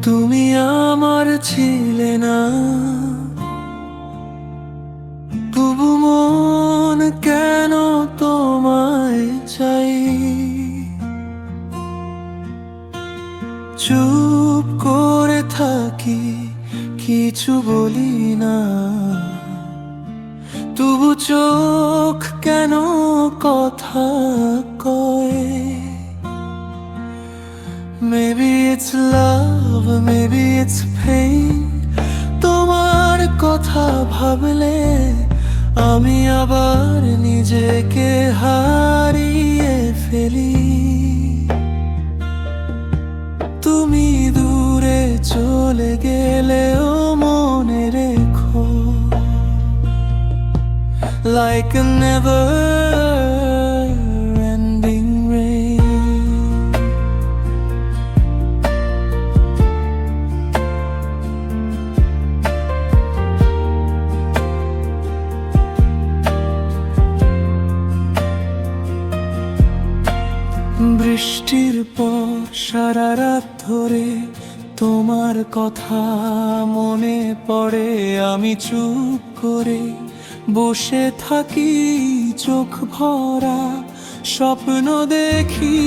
তুমি আমার ছিলে না, তবু মন কেন তোমায় চাই। চুপ করে থাকি, কিছু বলি না, তবু চোখ কেন কথা কয়। Maybe it's love, maybe it's pain. তোমার কথা ভাবলে আমি আবার নিজেকে হারিয়ে ফেলি। তুমি দূরে চলে গেলেও মনে রেখো, like a never ending rain. বৃষ্টির পর সারা রাত ধরে তোমার কথা মনে পড়ে। আমি চুপ করে বসে থাকি, চোখ ভরা স্বপ্ন দেখি।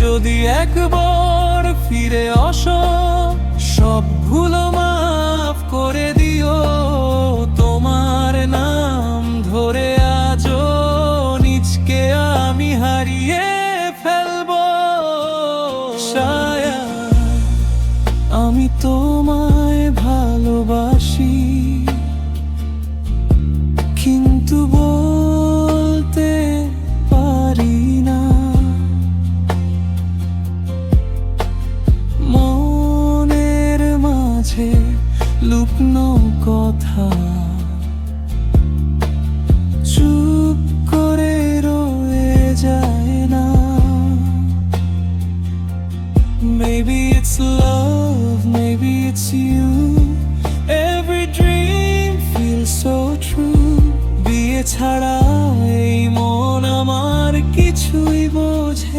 যদি একবার ফিরে আসো, সব ভুলো মাফ করে দিও। তোমার নাম ধরে আজও নিজকে আমি হারিয়ে ফেলবো। শায়দ আমি তোমায় ভালোবাসি, কিন্তু বলতে পারি না। মনের মাঝে লুকনো কথা চুপ করে রয়ে যায় না। Maybe it's love, maybe it's you. Every dream feels so true. বিয়ে ছাড়া এই মন আমার কিছুই বোঝে